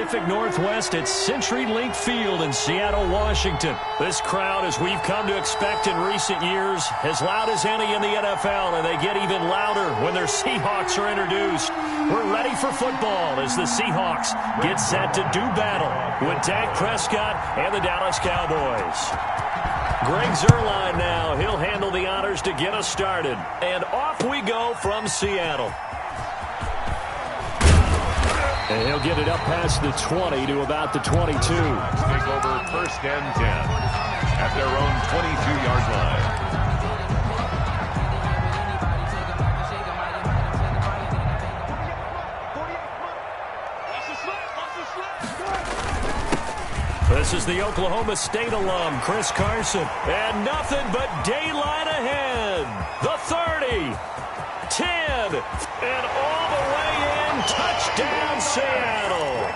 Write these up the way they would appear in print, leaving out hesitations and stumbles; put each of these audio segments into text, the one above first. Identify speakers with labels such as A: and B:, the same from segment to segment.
A: Pacific Northwest at CenturyLink Field in Seattle, Washington. This crowd, as we've come to expect in recent years, as loud as any in the NFL, and they get even louder when their Seahawks are introduced. We're ready for football as the Seahawks get set to do battle with Dak Prescott and the Dallas Cowboys. Greg Zuerlein now. He'll handle the honors to get us started. And off we go from Seattle. And he'll get it up past the 20 to about the 22.
B: Take over 1st and 10 at their own 22-yard line.
A: This is the Oklahoma State alum, Chris Carson. And nothing but daylight ahead. The 30, 10, and all the way in. Touchdown, Seattle.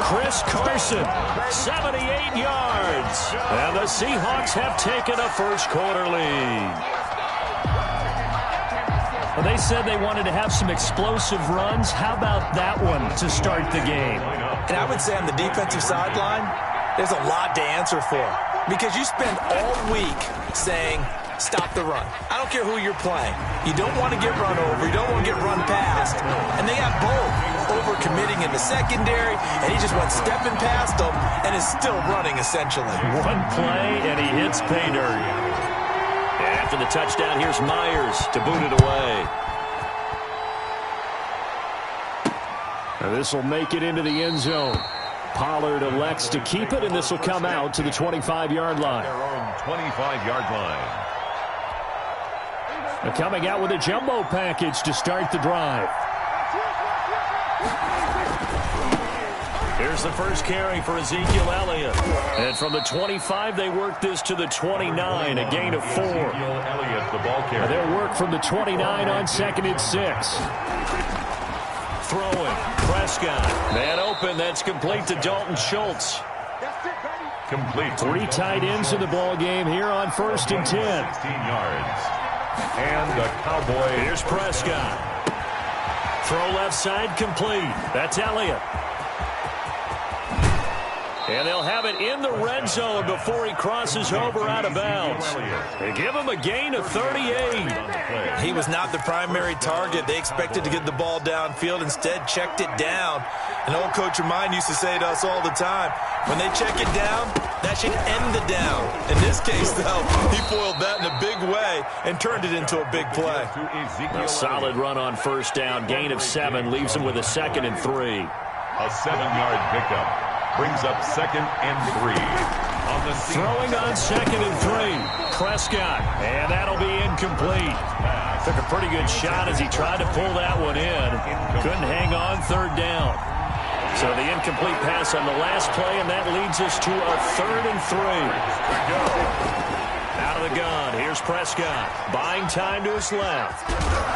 A: Chris Carson, 78 yards. And the Seahawks have taken a first-quarter lead. Well, they said they wanted to have some explosive runs. How about that one to start the game?
C: And I would say on the defensive sideline, there's a lot to answer for. Because you spend all week saying, stop the run. I don't care who you're playing. You don't want to get run over. You don't want to get run past. And they have both. Overcommitting in the secondary, and he just went stepping past them and is still running, essentially.
A: One play, and he hits pay dirt. After the touchdown, here's Myers to boot it away. This will make it into the end zone. Pollard elects to keep it, and this will come out to the 25-yard line.
B: Their own 25-yard line.
A: Coming out with a jumbo package to start the drive. Here's the first carry for Ezekiel Elliott. And from the 25, they work this to the 29, a gain of 4.
B: Ezekiel Elliott, the ball carrier.
A: They'll work from the 29 on 2nd and 6. Throwing. Prescott. Man open. That's complete to Dalton Schultz.
B: Complete.
A: 3 tight ends in the ball game here on 1st and 10.
B: 16 yards. And the Cowboys.
A: Here's Prescott. Throw left side complete. That's Elliott. And they'll have it in the red zone before he crosses over out of bounds. They give him a gain of 38.
C: He was not the primary target. They expected to get the ball downfield. Instead, checked it down. An old coach of mine used to say to us all the time, when they check it down, that should end the down. In this case, though, he foiled that in a big way and turned it into a big play.
A: A solid run on 1st down. Gain of 7 leaves him with a 2nd and 3.
B: A 7-yard pickup. Brings up 2nd and 3. On the
A: throwing on 2nd and 3. Prescott. And that'll be incomplete. Took a pretty good shot as he tried to pull that one in. Couldn't hang on 3rd down. So the incomplete pass on the last play, and that leads us to a 3rd and 3. Out of the gun. Here's Prescott. Buying time to his left.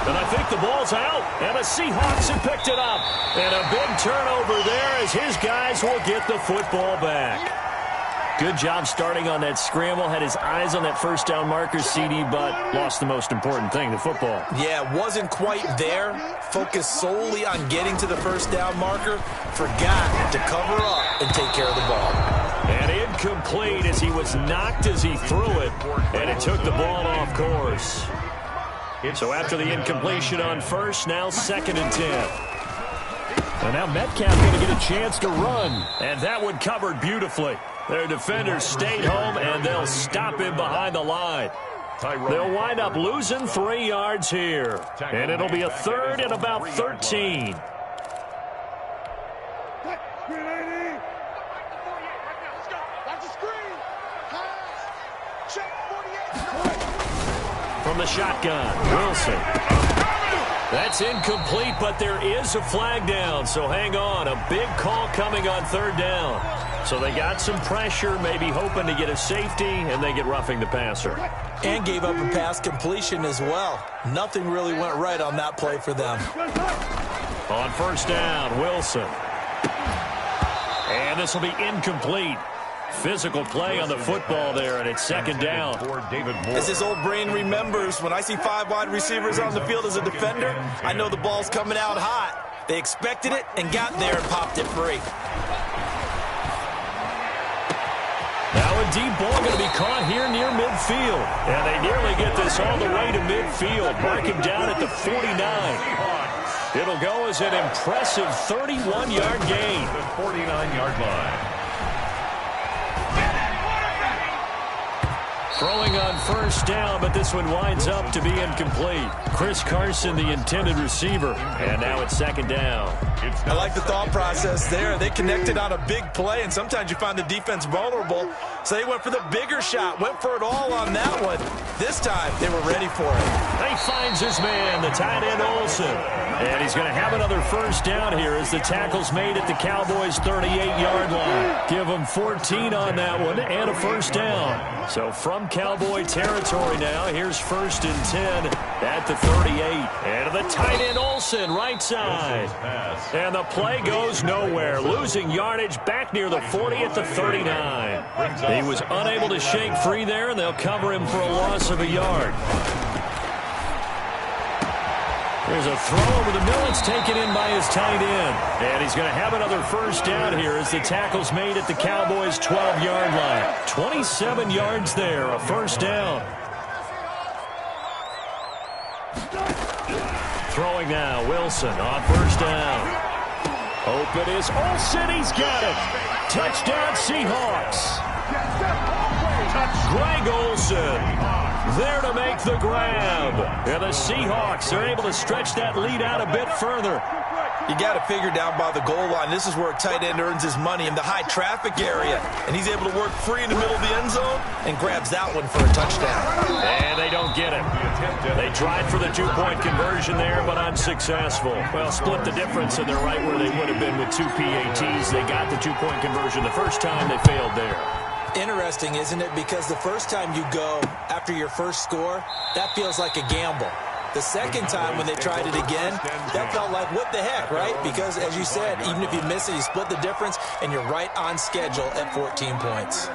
A: And I think the ball's out. And the Seahawks have picked it up. And a big turnover there as his guys will get the football back. Good job starting on that scramble. Had his eyes on that 1st down marker, CD, but lost the most important thing, the football.
C: Yeah, wasn't quite there. Focused solely on getting to the 1st down marker. Forgot to cover up and take care of the ball.
A: And incomplete as he was knocked as he threw it. And it took the ball off course. So after the incompletion on 1st, now 2nd and 10. And now Metcalf going to get a chance to run. And that one covered beautifully. Their defenders stayed home, and they'll stop him behind the line. They'll wind up losing 3 yards here. And it'll be a 3rd and about 13. From the shotgun, Wilson. That's incomplete, but there is a flag down, so hang on. A big call coming on 3rd down. So they got some pressure, maybe hoping to get a safety, and they get roughing the passer.
C: And gave up a pass completion as well. Nothing really went right on that play for them.
A: On 1st down, Wilson. And this will be incomplete. Physical play on the football there, and it's 2nd down.
C: As his old brain remembers, when I see 5 wide receivers on the field as a defender, I know the ball's coming out hot. They expected it and got there and popped it free.
A: deep ball going to be caught here near midfield. And they nearly get this all the way to midfield. Mark him down at the 49. It'll go as an impressive 31-yard gain.
B: The 49-yard line.
A: Throwing on first down, but this one winds up to be incomplete. Chris Carson, the intended receiver. And now it's second down.
C: I like the thought process there. They connected on a big play, and sometimes you find the defense vulnerable. So they went for the bigger shot, went for it all on that one. This time, they were ready for it.
A: He finds his man, the tight end Olsen. And he's going to have another first down here as the tackle's made at the Cowboys' 38-yard line. Give them 14 on that one and a first down. So from Cowboy territory now, here's first and 10 at the 38. And the tight end Olsen, right side. And the play goes nowhere. Losing yardage back near the 40 at the 39. He was unable to shake free there, and they'll cover him for a loss of a yard. There's a throw over the middle. It's taken in by his tight end. And he's going to have another first down here as the tackle's made at the Cowboys' 12-yard line. 27 yards there, a first down. Throwing now, Wilson on first down. Open is Olsen. He's got it. Touchdown, Seahawks. Greg Olsen there to make the grab. And the Seahawks are able to stretch that lead out a bit further.
C: You got to figure down by the goal line. This is where a tight end earns his money in the high traffic area. And he's able to work free in the middle of the end zone and grabs that one for a touchdown.
A: And they don't get it. They tried for the two-point conversion there, but unsuccessful. Well, split the difference, and they're right where they would have been with two PATs. They got the two-point conversion the first time. They failed there.
C: Interesting, isn't it? Because the first time you go after your first score, that feels like a gamble. The second time when they tried it again, that felt like, what the heck, right? Because, as you said, even if you miss it, you split the difference, and you're right on schedule at 14 points.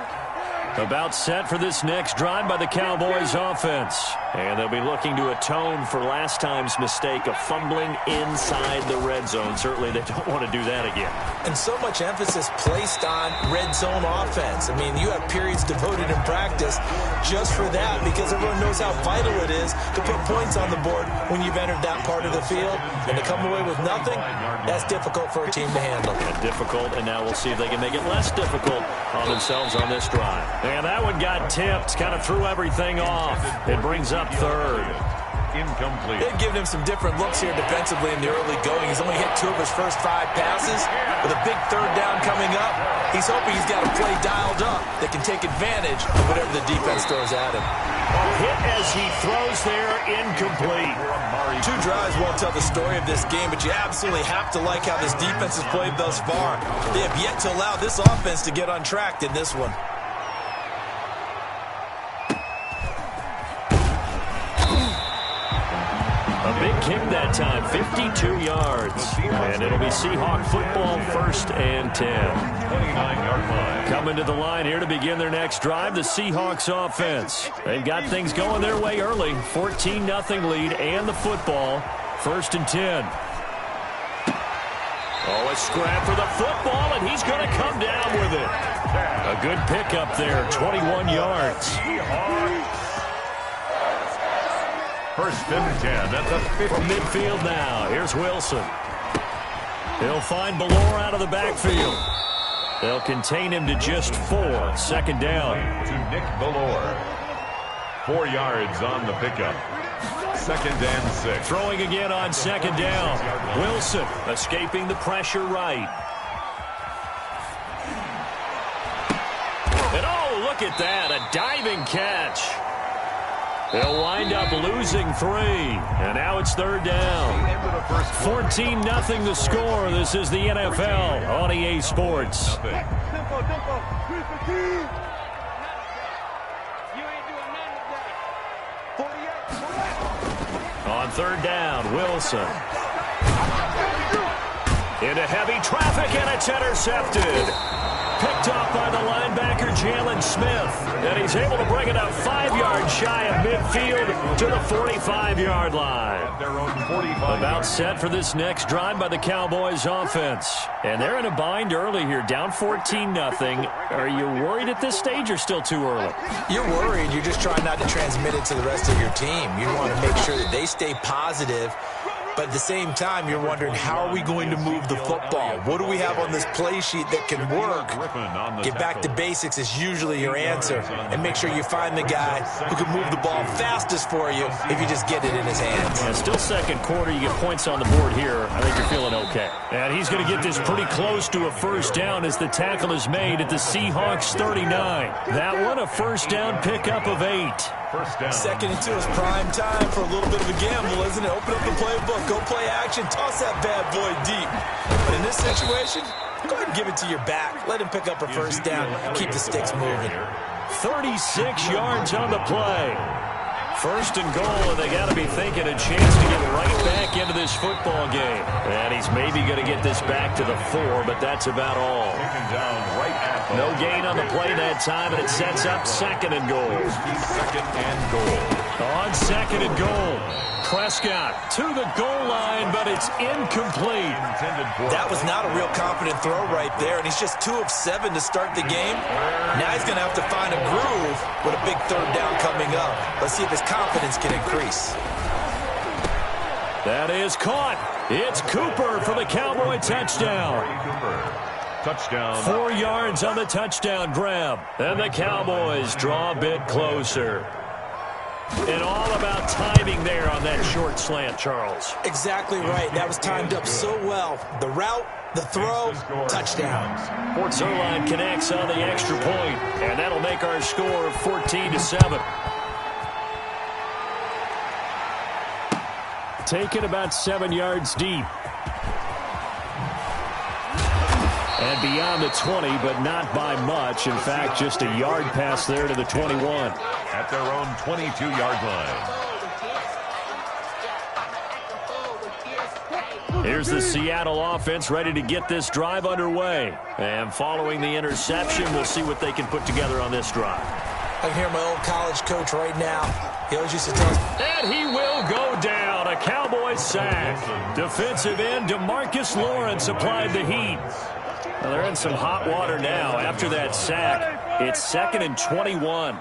A: About set for this next drive by the Cowboys offense. And they'll be looking to atone for last time's mistake of fumbling inside the red zone. Certainly they don't want to do that again.
C: And so much emphasis placed on red zone offense. I mean, you have periods devoted in practice just for that because everyone knows how vital it is to put points on the board when you've entered that part of the field. And to come away with nothing, that's difficult for a team to handle.
A: And difficult, and now we'll see if they can make it less difficult on themselves on this drive. And that one got tipped, kind of threw everything off. It brings up third.
B: Incomplete.
C: They've given him some different looks here defensively in the early going. He's only hit 2 of his first 5 passes. With a big third down coming up, he's hoping he's got a play dialed up that can take advantage of whatever the defense throws at him.
A: A hit as he throws there, incomplete.
C: 2 drives won't tell the story of this game, but you absolutely have to like how this defense has played thus far. They have yet to allow this offense to get untracked in this one.
A: A big kick that time, 52 yards. And it'll be Seahawk football, first and 10.
B: 29-yard line.
A: Coming to the line here to begin their next drive, the Seahawks offense. They've got things going their way early. 14-0 lead and the football, first and 10. Oh, a scrap for the football, and he's going to come down with it. A good pickup there, 21 yards.
B: First and 10 at the 50.
A: From midfield now, here's Wilson. He'll find Ballore out of the backfield. They'll contain him to just 4. Second down.
B: To Nick Ballore. 4 yards on the pickup. Second and 6.
A: Throwing again on second down. Wilson escaping the pressure right. And oh, look at that, a diving catch. They'll wind up losing 3, and now it's third down. 14-0 the score. This is the NFL on EA Sports. On third down, Wilson. Into heavy traffic, and it's intercepted. picked off by the linebacker, Jalen Smith. And he's able to bring it up 5 yards shy of midfield to the 45-yard line. About set for this next drive by the Cowboys offense. And they're in a bind early here, down 14-0. Are you worried at this stage or still too early?
C: You're worried. You're just trying not to transmit it to the rest of your team. You want to make sure that they stay positive. But at the same time, you're wondering, how are we going to move the football? What do we have on this play sheet that can work? Get back to basics is usually your answer. And make sure you find the guy who can move the ball fastest for you if you just get it in his hands.
A: Yeah, still second quarter. You get points on the board here. I think you're feeling okay. And he's going to get this pretty close to a first down as the tackle is made at the Seahawks 39. That one a first down pickup of 8.
B: First down.
C: 2nd and 2 is prime time for a little bit of a gamble, isn't it? Open up the playbook, go play action, toss that bad boy deep. But in this situation, go ahead and give it to your back. Let him pick up a first down. Keep the sticks moving.
A: 36 yards on the play. First and goal, and they got to be thinking a chance to get right back into this football game. And he's maybe going to get this back to the 4, but that's about all. No gain on the play that time, and it sets up 2nd and goal. On 2nd and goal, Prescott to the goal line, but it's incomplete.
C: That was not a real confident throw right there, and he's just 2 of 7 to start the game. Now he's going to have to find a groove with a big 3rd down coming up. Let's see if his confidence can increase.
A: That is caught. It's Cooper for the Cowboy touchdown.
B: Touchdown.
A: 4 yards on the touchdown grab. And the Cowboys draw a bit closer. And all about timing there on that short slant, Charles.
C: Exactly right. That was timed up so well. The route, the throw, touchdown.
A: Fort Zerline connects on the extra point, and that'll make our score 14-7. Taken about 7 yards deep. And beyond the 20, but not by much. In fact, just a yard pass there to the 21.
B: At their own 22-yard line.
A: Here's the Seattle offense ready to get this drive underway. And following the interception, we'll see what they can put together on this drive.
C: I can hear my old college coach right now. He always used to tell us.
A: And he will go down. A Cowboys sack. Defensive end DeMarcus Lawrence applied the heat. Well, they're in some hot water now. After that sack, it's 2nd and 21.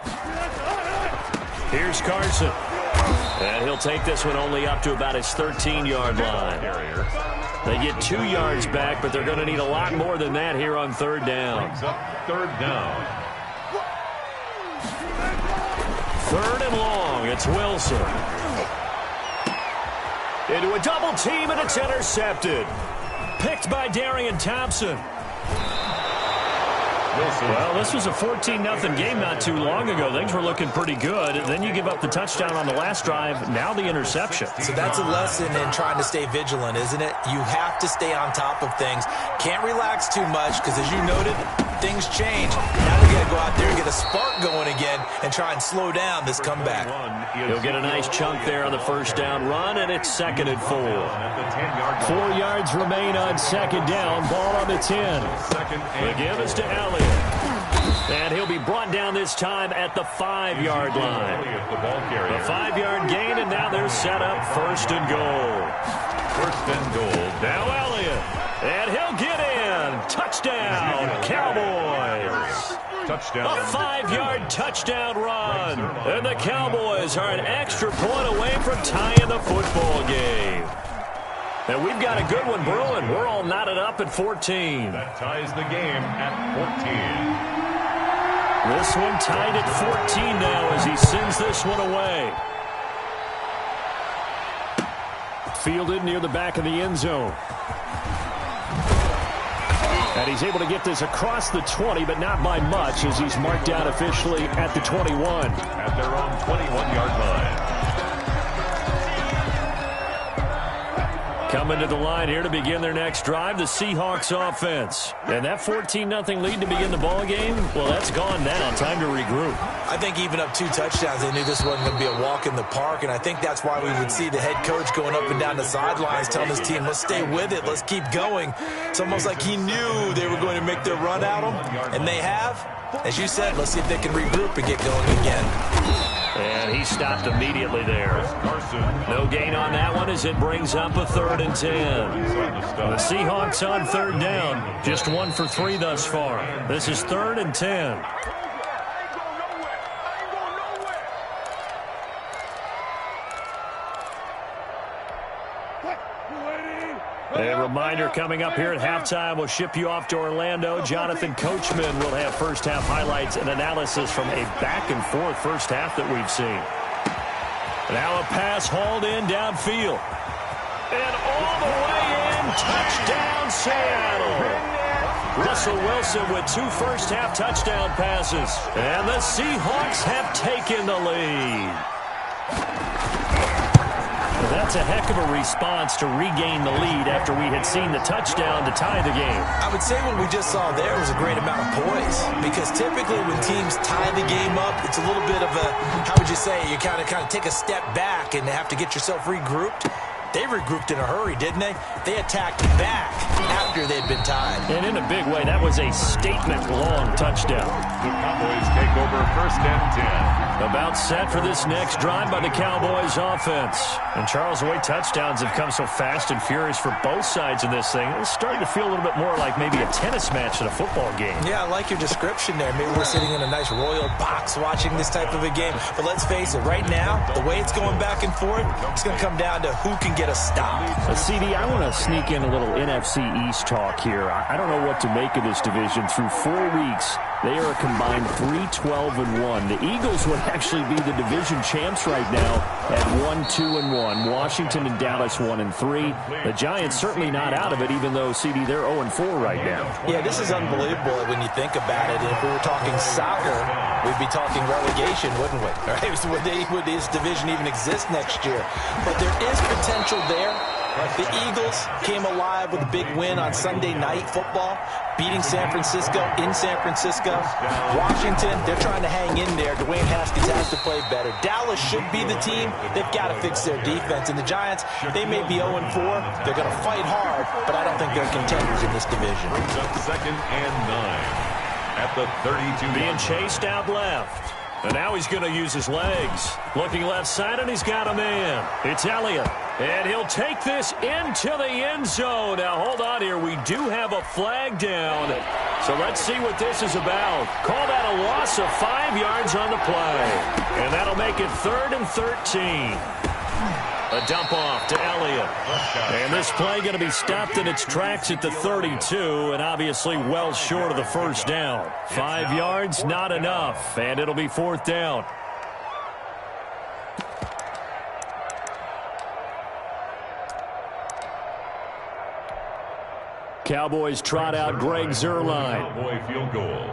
A: Here's Carson. And he'll take this one only up to about his 13-yard line. They get 2 yards back, but they're going to need a lot more than that here on 3rd down.
B: 3rd down.
A: 3rd and long. It's Wilson. Into a double team, and it's intercepted. Picked by Darian Thompson. Well, this was a 14-0 game not too long ago. Things were looking pretty good. Then you give up the touchdown on the last drive. Now the interception.
C: So that's a lesson in trying to stay vigilant, isn't it? You have to stay on top of things. Can't relax too much because, as you noted, things change. Now they got to go out there and get a spark going again and try and slow down this comeback.
A: He'll get a nice chunk there on the first down run, and it's 2nd and 4. 4 yards remain on 2nd down. Ball on the 10. The give is to Elliott. And he'll be brought down this time at the 5-yard line. The 5-yard gain, and now they're set up 1st and goal.
B: 1st and goal.
A: Now Elliott. And he'll get in. Touchdown, Cowboys.
B: Touchdown.
A: A 5-yard touchdown run. And the Cowboys are an extra point away from tying the football game. And we've got a good one brewing. We're all knotted up at 14.
B: That ties the game at 14.
A: This one tied at 14 now as he sends this one away. Fielded near the back of the end zone. And he's able to get this across the 20, but not by much, as he's marked out officially at the 21.
B: At their own 21-yard line.
A: Coming to the line here to begin their next drive, the Seahawks offense. And that 14-0 lead to begin the ball game, well, that's gone now. Time to regroup.
C: I think even up 2 touchdowns, they knew this wasn't going to be a walk in the park, and I think that's why we would see the head coach going up and down the sidelines telling his team, let's stay with it, let's keep going. It's almost like he knew they were going to make their run at him, and they have. As you said, let's see if they can regroup and get going again.
A: And he stopped immediately there. No gain on that one as it brings up a 3rd and 10. The Seahawks on 3rd down. Just 1 for 3 thus far. This is 3rd and 10. A reminder coming up here at halftime, we'll ship you off to Orlando. Jonathan Coachman will have first half highlights and analysis from a back-and-forth first half that we've seen. Now a pass hauled in downfield. And all the way in, touchdown Seattle. Russell Wilson with 2 first half touchdown passes. And the Seahawks have taken the lead. That's a heck of a response to regain the lead after we had seen the touchdown to tie the game.
C: I would say what we just saw there was a great amount of poise, because typically when teams tie the game up, it's a little bit of a, how would you say, you kind of take a step back and have to get yourself regrouped. They regrouped in a hurry, didn't they? They attacked back after they'd been tied.
A: And in a big way, that was a statement-long touchdown.
B: The Cowboys take over 1st and 10.
A: About set for this next drive by the Cowboys offense. And Charles, the way touchdowns have come so fast and furious for both sides in this thing, it's starting to feel a little bit more like maybe a tennis match than a football game.
C: Yeah, I like your description there. Maybe we're sitting in a nice royal box watching this type of a game. But let's face it, right now, the way it's going back and forth, it's going to come down to who can get a stop.
A: CD, I want to sneak in a little NFC East talk here. I don't know what to make of this division. Through 4 weeks, they are a combined 3-12-1. The Eagles would actually be the division champs right now at 1-2-1. Washington and Dallas 1-3. The Giants certainly not out of it, even though, CD, they're 0-4 right now.
C: Yeah, this is unbelievable when you think about it. If we were talking soccer, we'd be talking relegation, wouldn't we? Right? Would this division even exist next year? But there is potential there. The Eagles came alive with a big win on Sunday Night Football, beating San Francisco in San Francisco. Washington, they're trying to hang in there. Dwayne Haskins has to play better. Dallas should be the team. They've got to fix their defense. And the Giants, they may be 0-4. They're going to fight hard, but I don't think they're contenders in this division.
B: Brings up 2nd and 9 at the 32.
A: Being chased out left. And now he's going to use his legs. Looking left side, and he's got a man. It's Elliott. And he'll take this into the end zone. Now, hold on here. We do have a flag down. So let's see what this is about. Call that a loss of 5 yards on the play. And that'll make it 3rd and 13. A dump off to Elliott. And this play going to be stopped in its tracks at the 32, and obviously well short of the first down. 5 yards, not enough, and it'll be 4th down. Cowboys trot out Greg Zuerlein.
B: Cowboy field goal.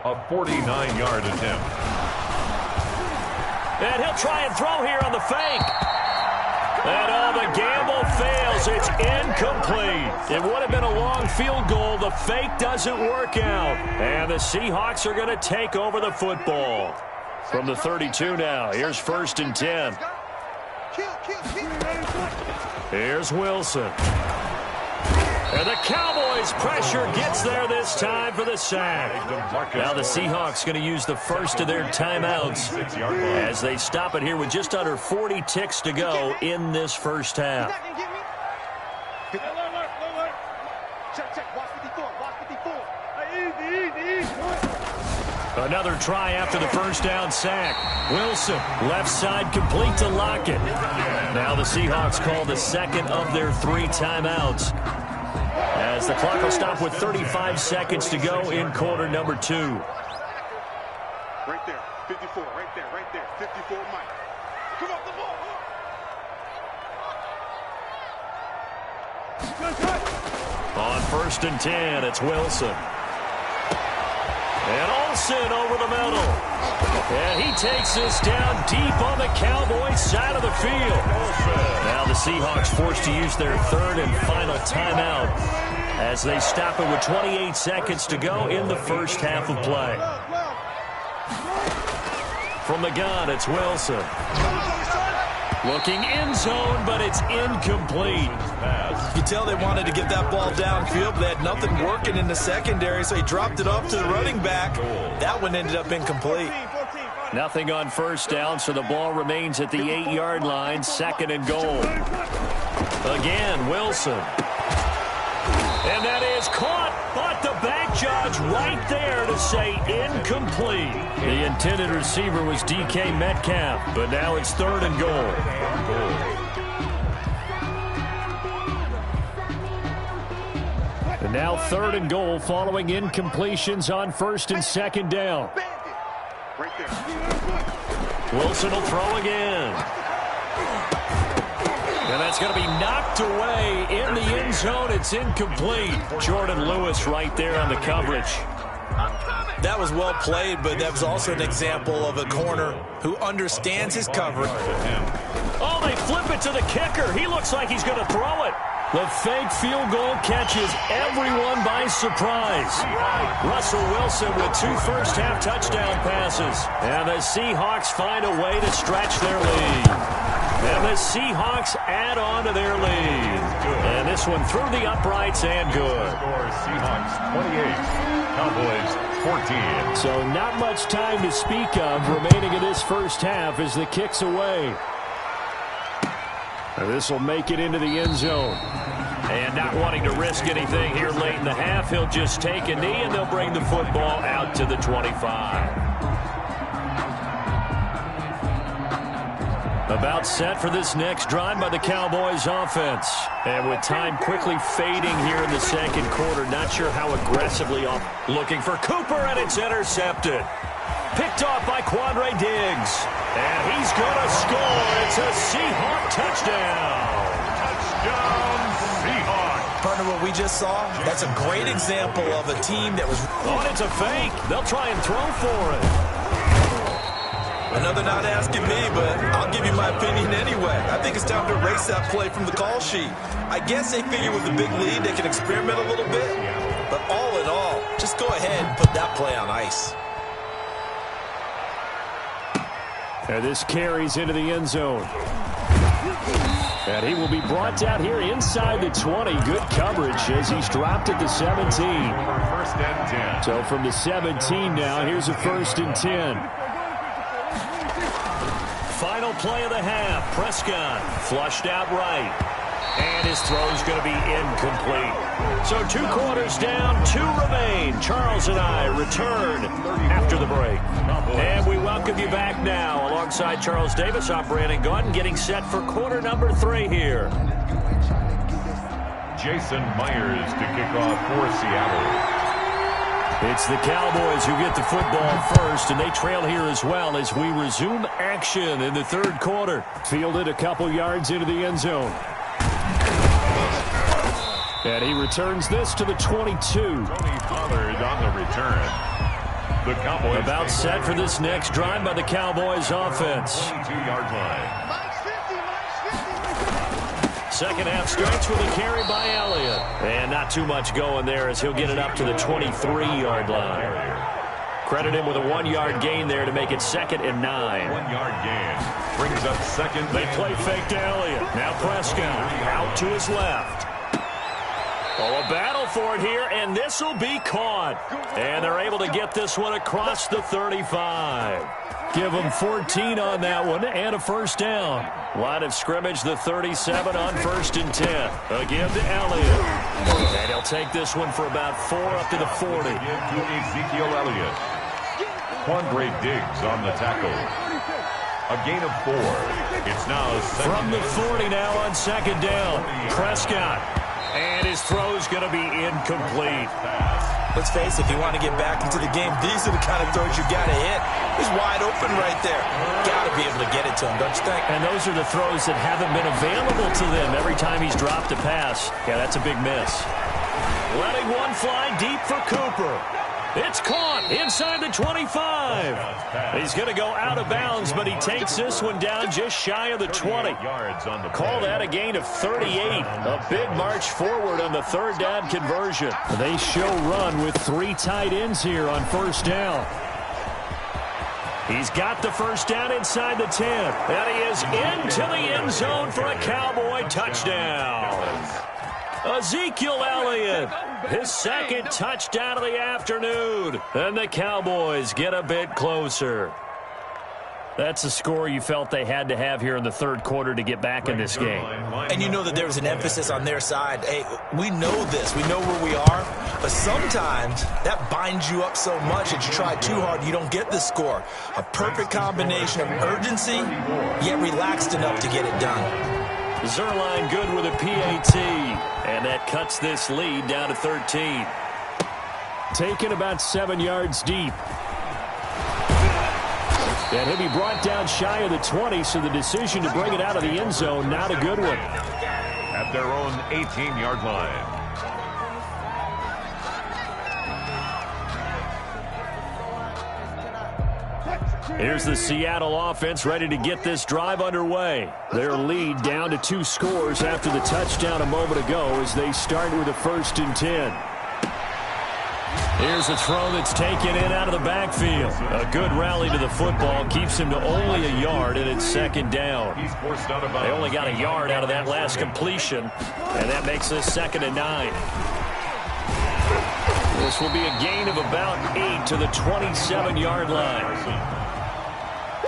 B: A 49-yard attempt.
A: And he'll try and throw here on the fake. And all the gamble fails. It's incomplete. It would have been a long field goal. The fake doesn't work out. And the Seahawks are going to take over the football. From the 32 now. Here's 1st and 10. Here's Wilson. And the Cowboys' pressure gets there this time for the sack. Now the Seahawks going to use the first of their timeouts as they stop it here with just under 40 ticks to go in this first half. Another try after the first down sack. Wilson, left side complete to Lockett. Now the Seahawks call the second of their 3 timeouts, as the clock will stop with 35 seconds to go in quarter number 2.
D: Right there, 54, right there, 54, Mike. Come on, the ball.
A: On 1st and 10, it's Wilson. And all Wilson over the middle. And he takes this down deep on the Cowboys side of the field. Now the Seahawks forced to use their third and final timeout as they stop it with 28 seconds to go in the first half of play. From the gun, it's Wilson. Looking end zone, but it's incomplete.
C: You tell they wanted to get that ball downfield, but they had nothing working in the secondary, so he dropped it off to the running back. That one ended up incomplete.
A: Nothing on first down, so the ball remains at the 8-yard line, second and goal. Again, Wilson. And that is caught, but the back judge right there to say incomplete. The intended receiver was DK Metcalf, but now it's third and goal. And now third and goal following incompletions on first and second down. Wilson will throw again. And that's going to be knocked away in the end zone. It's incomplete. Jordan Lewis right there on the coverage.
C: That was well played, but that was also an example of a corner who understands his coverage.
A: Oh, they flip it to the kicker. He looks like he's going to throw it. The fake field goal catches everyone by surprise. Russell Wilson with 2 first-half touchdown passes. And the Seahawks find a way to stretch their lead. And the Seahawks add on to their lead. And this one through the uprights and good.
B: Score Seahawks 28, Cowboys 14.
A: So not much time to speak of remaining in this first half as the kick's away. This will make it into the end zone. And not wanting to risk anything here late in the half, he'll just take a knee and they'll bring the football out to the 25. About set for this next drive by the Cowboys offense. And with time quickly fading here in the second quarter, not sure how aggressively off. Looking for Cooper, and it's intercepted. Picked off by Quandre Diggs. And he's going to score. It's a Seahawk touchdown.
B: Touchdown, Seahawks.
C: Partner, what we just saw, that's a great example of a team that was...
A: Oh, it's a fake. They'll try and throw for it.
C: Another not asking me, but I'll give you my opinion anyway. I think it's time to erase that play from the call sheet. I guess they figure with a big lead, they can experiment a little bit. But all in all, just go ahead and put that play on ice.
A: And this carries into the end zone. And he will be brought down here inside the 20. Good coverage as he's dropped at the 17.
B: First and 10.
A: So from the 17 now, here's a first and 10. Final play of the half. Prescott flushed out right. And his throw's going to be incomplete. So 2 quarters down, 2 remain. Charles and I return after the break. And we welcome you back now alongside Charles Davis, operating Gordon, getting set for quarter number 3 here.
B: Jason Myers to kick off for Seattle.
A: It's the Cowboys who get the football first, and they trail here as well as we resume action in the third quarter. Fielded a couple yards into the end zone. And he returns this to the 22.
B: Tony Pollard on the return. The Cowboys
A: about set for this next drive by the Cowboys offense.
B: 22-yard line.
A: Second half starts with a carry by Elliott. And not too much going there as he'll get it up to the 23-yard line. Credit him with a 1-yard gain there to make it 2nd and 9.
B: 1-yard gain. Brings up second.
A: They play fake to Elliott. Now Prescott out to his left. Oh, a battle for it here, and this will be caught. And they're able to get this one across the 35. Give them 14 on that one and a first down. Line of scrimmage, the 37 on 1st and 10. Again to Elliott. And he'll take this one for about 4 up to the 40.
B: Give to Ezekiel Elliott. Quandre Diggs on the tackle. A gain of 4. It's now
A: from the 40 now on 2nd down. Prescott. And his throw's going to be incomplete.
C: Let's face it, if you want to get back into the game, these are the kind of throws you got to hit. He's wide open right there. Got to be able to get it to him, don't you think?
A: And those are the throws that haven't been available to them every time he's dropped a pass. Yeah, that's a big miss. Letting one fly deep for Cooper. It's caught inside the 25. He's going to go out of bounds, but he takes this one down just shy of the 20. Call that a gain of 38. A big march forward on the third down conversion. They show run with 3 tight ends here on first down. He's got the first down inside the 10. And he is into the end zone for a Cowboy touchdown. Ezekiel Elliott, his second touchdown of the afternoon. And the Cowboys get a bit closer. That's a score you felt they had to have here in the third quarter to get back in this game.
C: And you know that there was an emphasis on their side. Hey, we know this. We know where we are. But sometimes that binds you up so much that you try too hard, you don't get the score. A perfect combination of urgency, yet relaxed enough to get it done.
A: Zerline good with a PAT, and that cuts this lead down to 13. Taken about 7 yards deep. And he'll be brought down shy of the 20, so the decision to bring it out of the end zone, not a good one.
B: At their own 18-yard line.
A: Here's the Seattle offense ready to get this drive underway. Their lead down to 2 scores after the touchdown a moment ago as they start with a 1st and 10. Here's a throw that's taken in out of the backfield. A good rally to the football keeps him to only a yard, and it's 2nd down. They only got a yard out of that last completion, and that makes this 2nd and 9. This will be a gain of about 8 to the 27-yard line.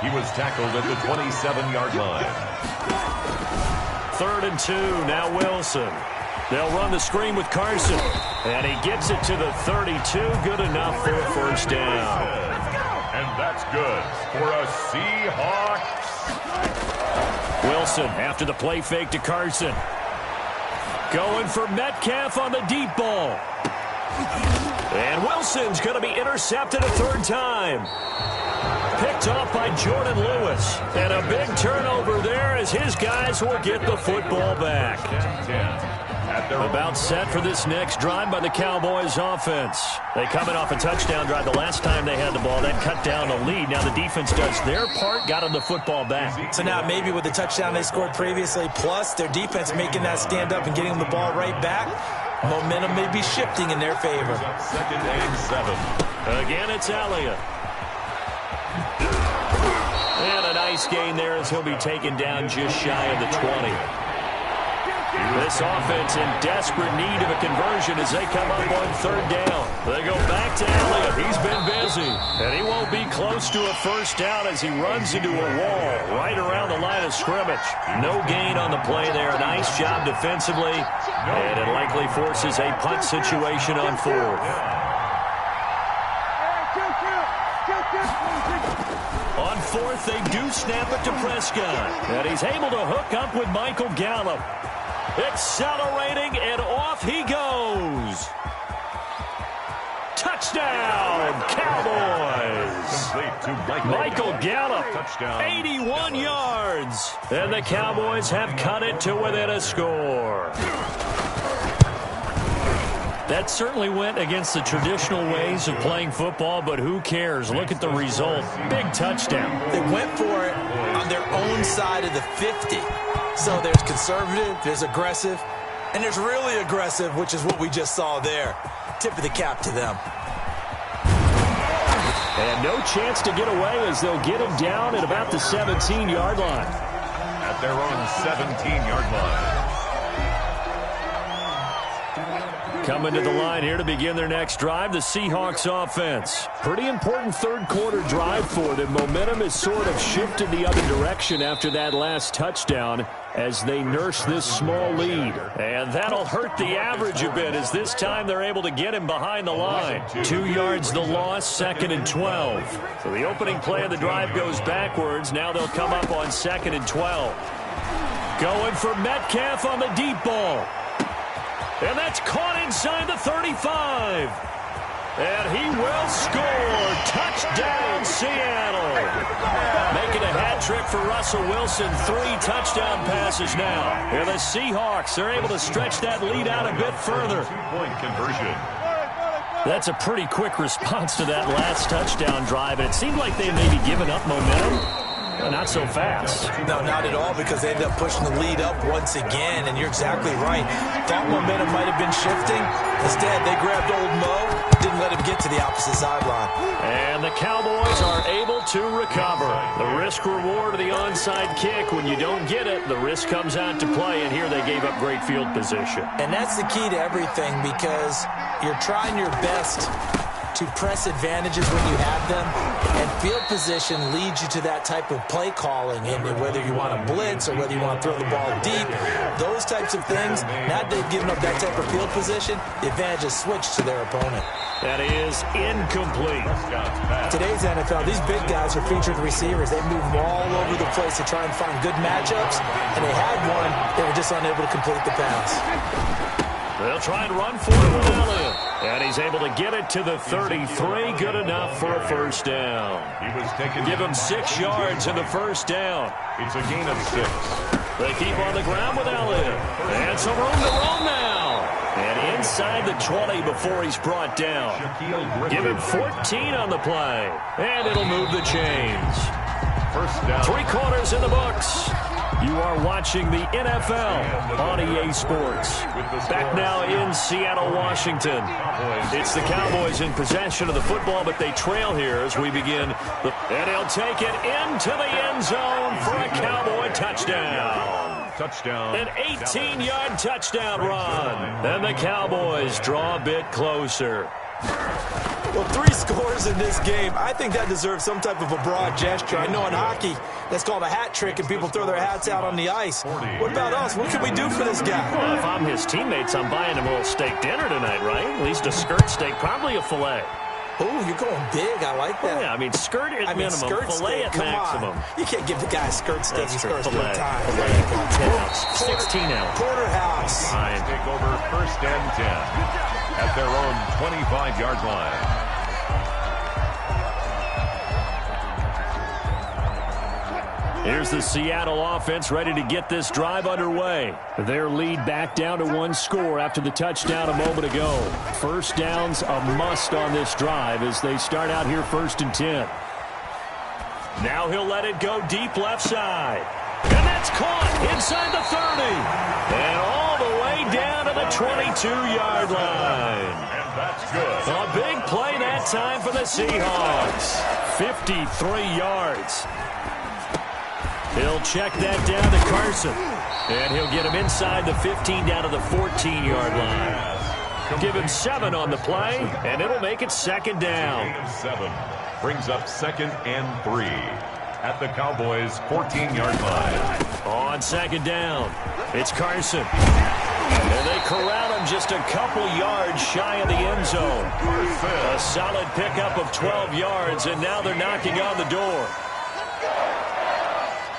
B: He was tackled at the 27-yard line.
A: 3rd and 2, now Wilson. They'll run the screen with Carson. And he gets it to the 32, good enough for a 1st down.
B: And that's good for a Seahawks.
A: Wilson after the play fake to Carson. Going for Metcalf on the deep ball. And Wilson's going to be intercepted a 3rd time. Picked off by Jordan Lewis. And a big turnover there as his guys will get the football back. About set for this next drive by the Cowboys offense. They coming off a touchdown drive the last time they had the ball. That cut down the lead. Now the defense does their part, got them the football back.
C: So now maybe with the touchdown they scored previously, plus their defense making that stand up and getting them the ball right back, momentum may be shifting in their favor.
B: 2nd and 7.
A: Again, it's Elliott. And a nice gain there as he'll be taken down just shy of the 20. This offense in desperate need of a conversion as they come up on 3rd down. They go back to Elliott. He's been busy. And he won't be close to a 1st down as he runs into a wall right around the line of scrimmage. No gain on the play there. Nice job defensively. And it likely forces a punt situation on 4th. On 4th, they do snap it to Prescott. And he's able to hook up with Michael Gallup. Accelerating, and off he goes. Touchdown, Cowboys. Michael Gallup, 81 yards. And the Cowboys have cut it to within a score. That certainly went against the traditional ways of playing football, but who cares? Look at the result. Big touchdown.
C: They went for it on their own side of the 50. So there's conservative, there's aggressive, and there's really aggressive, which is what we just saw there. Tip of the cap to them.
A: And no chance to get away as they'll get him down at about the 17-yard line.
B: At their own 17-yard line.
A: Coming to the line here to begin their next drive, the Seahawks offense. Pretty important 3rd quarter drive for them. Momentum has sort of shifted the other direction after that last touchdown as they nurse this small lead. And that'll hurt the average a bit as this time they're able to get him behind the line. 2 yards the loss, 2nd and 12. So the opening play of the drive goes backwards. Now they'll come up on 2nd and 12. Going for Metcalf on the deep ball. And that's caught inside the 35. And he will score. Touchdown, Seattle. Making a hat trick for Russell Wilson. 3 touchdown passes now. And the Seahawks are able to stretch that lead out a bit further.
B: 2-point conversion.
A: That's a pretty quick response to that last touchdown drive, and it seemed like they may be giving up momentum. Not so fast.
C: No, not at all, because they ended up pushing the lead up once again, and you're exactly right. Thought momentum might have been shifting. Instead, they grabbed old Mo, didn't let him get to the opposite sideline.
A: And the Cowboys are able to recover. The risk-reward of the onside kick. When you don't get it, the risk comes out to play, and here they gave up great field position.
C: And that's the key to everything, because you're trying your best to press advantages when you have them, and field position leads you to that type of play calling, and whether you want to blitz or whether you want to throw the ball deep, those types of things. Now they've given up that type of field position, the advantage is switched to their opponent.
A: That is incomplete.
C: Today's NFL, these big guys are featured receivers. They move all over the place to try and find good matchups, and they had one, they were just unable to complete the pass.
A: They'll try and run for it with Elliott. And he's able to get it to the 33. Good enough for a first down. Give him 6 yards in the first down.
B: It's a gain of 6.
A: They keep on the ground with Elliott. And some room to roam now. And inside the 20 before he's brought down. Give him 14 on the play. And it'll move the chains.
B: First down.
A: 3 quarters in the books. You are watching the NFL on EA Sports. Back now in Seattle, Washington. It's the Cowboys in possession of the football, but they trail here as we begin. And he'll take it into the end zone for a Cowboy touchdown.
B: Touchdown.
A: An 18-yard touchdown run. And the Cowboys draw a bit closer.
C: Well, 3 scores in this game. I think that deserves some type of a broad gesture. I know in hockey, that's called a hat trick, and people throw their hats out on the ice. What about us? What can we do for this guy?
A: Well, if I'm his teammates, I'm buying him a little steak dinner tonight, right? At least a skirt steak, probably a filet.
C: Oh, you're going big. I like that.
A: Yeah, I mean, skirt at minimum,
C: skirt
A: filet
C: steak.
A: at
C: Come
A: maximum.
C: on. You can't give the guy a skirt steak. He scores 3 times.
A: Filet, 10 ounce, 16 ounce.
C: Porterhouse.
B: Time take over first and 10 at their own 25-yard line.
A: Here's the Seattle offense ready to get this drive underway. Their lead back down to 1 score after the touchdown a moment ago. First down's a must on this drive as they start out here 1st and 10. Now he'll let it go deep left side. And that's caught inside the 30. And all the way down to the 22-yard line.
B: And that's good.
A: A big play that time for the Seahawks. 53 yards. He'll check that down to Carson. And he'll get him inside the 15 down to the 14-yard line. Give him 7 on the play, and it'll make it 2nd down.
B: 7 brings up 2nd and 3 at the Cowboys' 14-yard line.
A: On 2nd down, it's Carson. And they corral him just a couple yards shy of the end zone. A solid pickup of 12 yards, and now they're knocking on the door.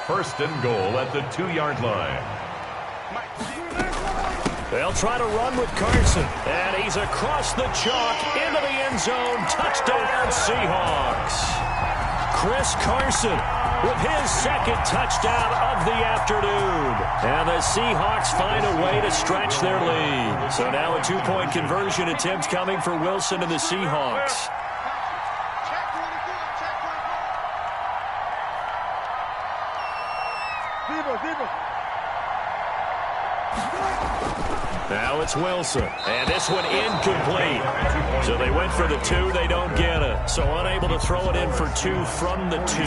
B: 1st and goal at the 2-yard line.
A: They'll try to run with Carson. And he's across the chalk into the end zone. Touchdown, Seahawks. Chris Carson with his 2nd touchdown of the afternoon. And the Seahawks find a way to stretch their lead. So now a 2-point conversion attempt coming for Wilson and the Seahawks. Now it's Wilson, and this one incomplete. So they went for the 2, they don't get it. So unable to throw it in for 2 from the 2.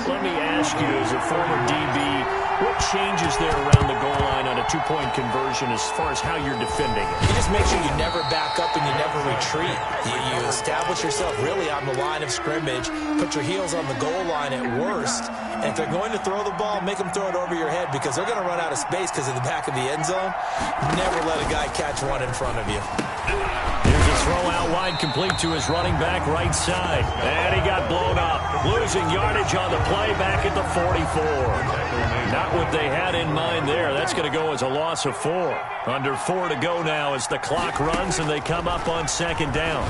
A: Let me ask you, as a former DB, what changes there around the goal line on a 2-point conversion as far as how you're defending it?
C: You just make sure you never back up and you never retreat. You establish yourself really on the line of scrimmage, put your heels on the goal line at worst, and if they're going to throw the ball, make them throw it over your head because they're going to run out of space because of the back of the end zone. Never let a guy catch one in front of you.
A: Here's a throw out wide complete to his running back right side. And he got blown up. Losing yardage on the play back at the 44. Not what they had in mind there. That's going to go as a loss of 4. Under 4 to go now as the clock runs and they come up on 2nd down.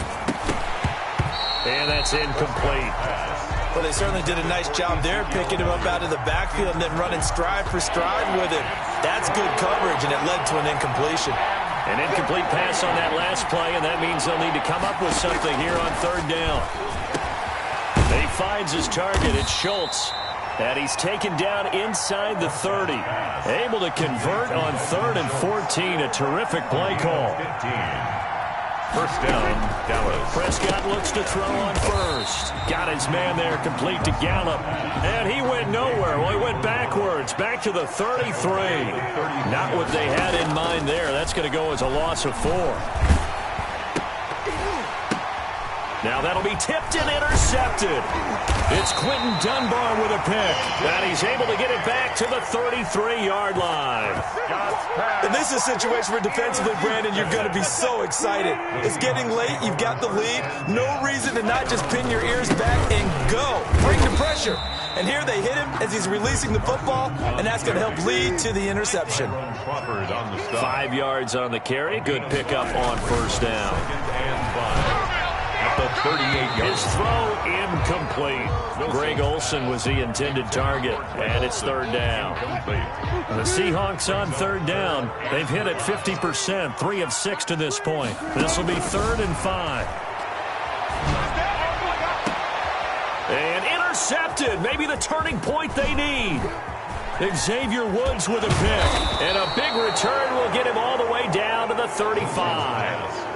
A: And that's incomplete.
C: Well, they certainly did a nice job there, picking him up out of the backfield and then running stride for stride with him. That's good coverage, and it led to an incompletion.
A: An incomplete pass on that last play, and that means they'll need to come up with something here on third down. He finds his target. It's Schultz. And he's taken down inside the 30. Able to convert on 3rd and 14. A terrific play call.
B: 15. First down, Dallas.
A: Prescott looks to throw on first. Got his man there, complete to Gallup. And he went nowhere. Well, he went backwards, back to the 33. Not what they had in mind there. That's going to go as a loss of 4. Now that'll be tipped and intercepted. It's Quentin Dunbar with a pick. And he's able to get it back to the 33-yard line.
C: And this is a situation where defensively, Brandon, you're going to be so excited. It's getting late. You've got the lead. No reason to not just pin your ears back and go. Bring the pressure. And here they hit him as he's releasing the football, and that's going to help lead to the interception.
A: 5 yards on the carry. Good pickup on first down.
B: At the 38-yard.
A: His throw incomplete. Greg Olsen was the intended target, and it's third down. The Seahawks on third down. They've hit it 50%, 3 of 6 to this point. This will be 3rd and 5. And intercepted. Maybe the turning point they need. Xavier Woods with a pick. And a big return will get him all the way down to the 35.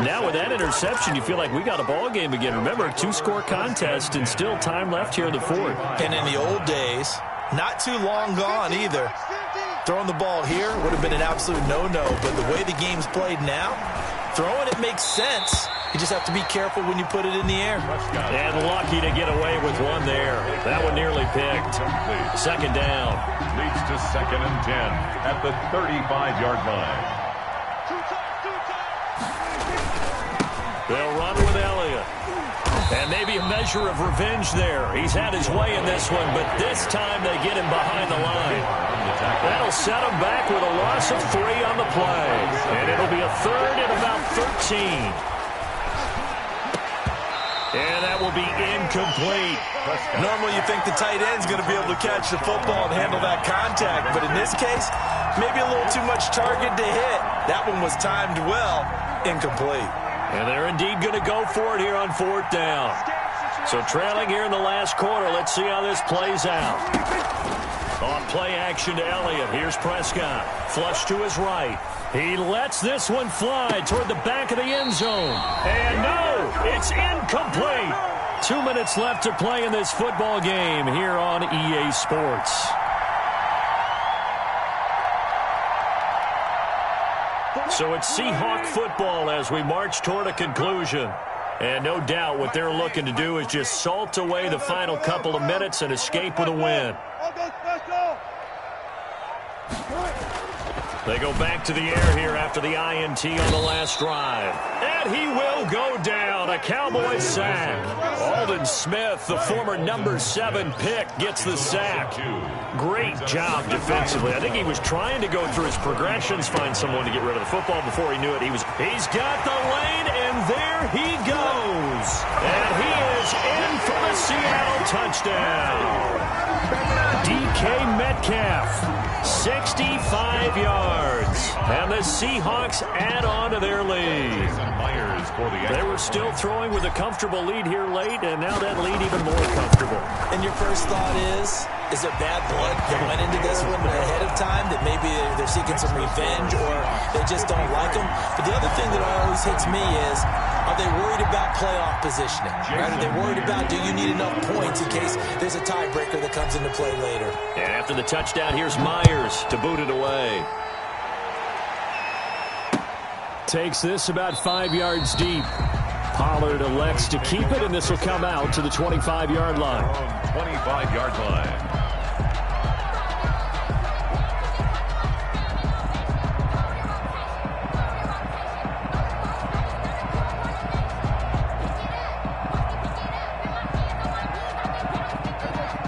A: Now with that interception, you feel like we got a ball game again. Remember, 2-score contest and still time left here in the 4th.
C: And in the old days, not too long gone either, throwing the ball here would have been an absolute no-no. But the way the game's played now, throwing it makes sense. You just have to be careful when you put it in the air.
A: And lucky to get away with one there. That one nearly picked. Second down.
B: Leads to 2nd and 10 at the 35-yard line.
A: They'll run with Elliott. And maybe a measure of revenge there. He's had his way in this one, but this time they get him behind the line. That'll set him back with a loss of 3 on the play. And it'll be a 3rd and about 13. And that will be incomplete.
C: Normally you think the tight end's going to be able to catch the football and handle that contact, but in this case, maybe a little too much target to hit. That one was timed well. Incomplete.
A: And they're indeed going to go for it here on 4th down. So trailing here in the last quarter. Let's see how this plays out. On play action to Elliott. Here's Prescott. Flush to his right. He lets this one fly toward the back of the end zone. And no, it's incomplete. 2 minutes left to play in this football game here on EA Sports. So it's Seahawk football as we march toward a conclusion. And no doubt what they're looking to do is just salt away the final couple of minutes and escape with a win. They go back to the air here after the INT on the last drive. And he will go down. A Cowboy sack. Aldon Smith, the former number 7 pick, gets the sack. Great job defensively. I think he was trying to go through his progressions, find someone to get rid of the football. Before he knew it, he's got the lane, and there he goes. And he is in for the Seattle touchdown. DK Metcalf, 65 yards. And the Seahawks add on to their lead. They were still throwing with a comfortable lead here late, and now that lead even more comfortable.
C: And your first thought is it bad blood that went into this one ahead of time, that maybe they're seeking some revenge or they just don't like them? But the other thing that always hits me is, are they worried about playoff positioning? Right? Are they worried about, do you need enough points in case there's a tiebreaker that comes into play later?
A: And after the touchdown, here's Myers to boot it away. Takes this about 5 yards deep. Pollard elects to keep it, and this will come out to the 25-yard line.
B: 25-yard line.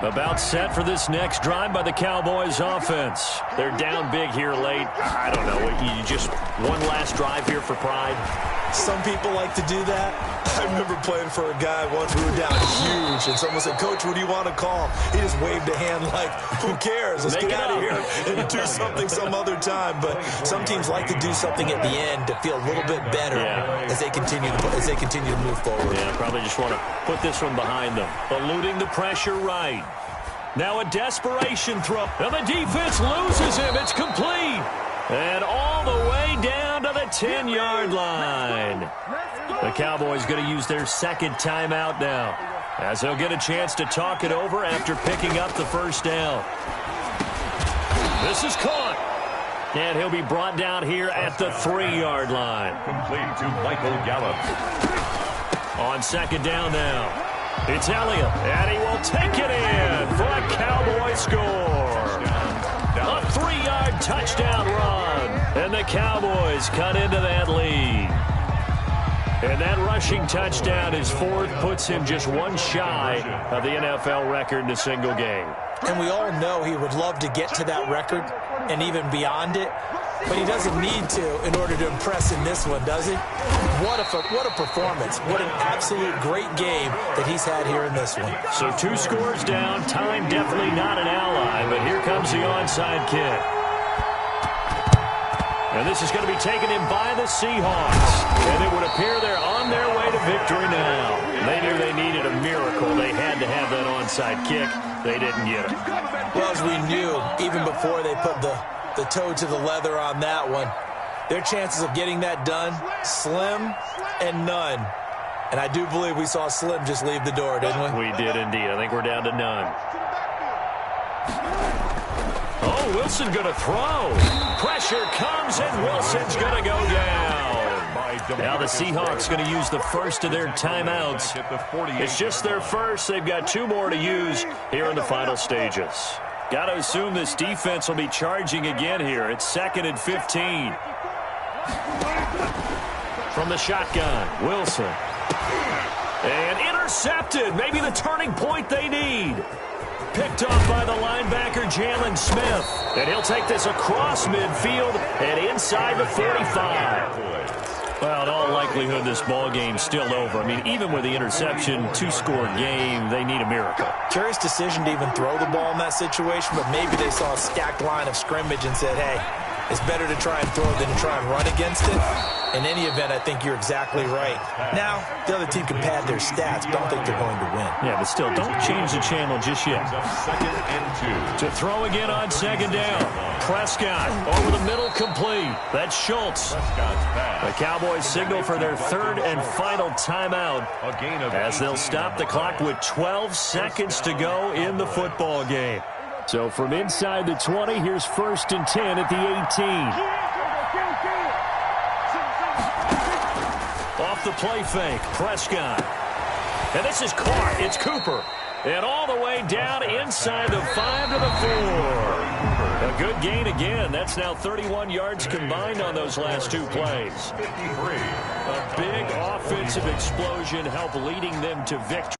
A: About set for this next drive by the Cowboys offense. They're down big here late. I don't know. You just one last drive here for pride.
C: Some people like to do that. I remember playing for a guy once. We were down huge, and someone said, "Coach, what do you want to call?" He just waved a hand like, "Who cares? Let's get out of here and do something some other time." But some teams like to do something at the end to feel a little bit better as they continue to move forward.
A: Yeah, probably just want to put this one behind them. Eluding the pressure right. Now a desperation throw. And the defense loses him. It's complete. And all the way down to the 10-yard line. The Cowboys going to use their second timeout now, as they'll get a chance to talk it over after picking up the first down. This is caught. And he'll be brought down here at the 3-yard line.
B: Complete to Michael Gallup.
A: On second down now, it's Elliott, and he will take it in for a Cowboy score. A 3-yard touchdown run, and the Cowboys cut into that lead. And that rushing touchdown, his fourth, puts him just one shy of the NFL record in a single game.
C: And we all know he would love to get to that record and even beyond it, but he doesn't need to in order to impress in this one, does he? What a performance. What an absolute great game that he's had here in this one.
A: So 2 scores down. Time definitely not an ally, but here comes the onside kick. And this is going to be taken in by the Seahawks. And it would appear they're on their way to victory now. They knew they needed a miracle. They had to have that onside kick. They didn't get it.
C: Well, as we knew, even before they put the toe to the leather on that one, their chances of getting that done, slim and none. And I do believe we saw Slim just leave the door, didn't we?
A: We did indeed. I think we're down to none. Oh, Wilson going to throw. Pressure comes, and Wilson's going to go down. Now the Seahawks going to use the first of their timeouts. It's just their first. They've got 2 more to use here in the final stages. Got to assume this defense will be charging again here. It's 2nd and 15. From the shotgun, Wilson. And intercepted. Maybe the turning point they need. Picked off by the linebacker, Jalen Smith. And he'll take this across midfield and inside the 45. Well, in all likelihood, this ball game's still over. I mean, even with the interception, 2-score game, they need a miracle.
C: Curious decision to even throw the ball in that situation, but maybe they saw a stacked line of scrimmage and said, hey, it's better to try and throw than to try and run against it. In any event, I think you're exactly right. Now, the other team can pad their stats, but I don't think they're going to win.
A: Yeah, but still, don't change the channel just yet.
B: 2nd and 2.
A: To throw again on second down. Prescott over the middle, complete. That's Schultz. The Cowboys signal for their 3rd and final timeout as they'll stop the clock with 12 seconds to go in the football game. So from inside the 20, here's 1st and 10 at the 18. Off the play fake, Prescott. And this is caught. It's Cooper. And all the way down inside the 5 to the 4. A good gain again. That's now 31 yards combined on those last 2 plays.
B: 53.
A: A big offensive explosion helped leading them to victory.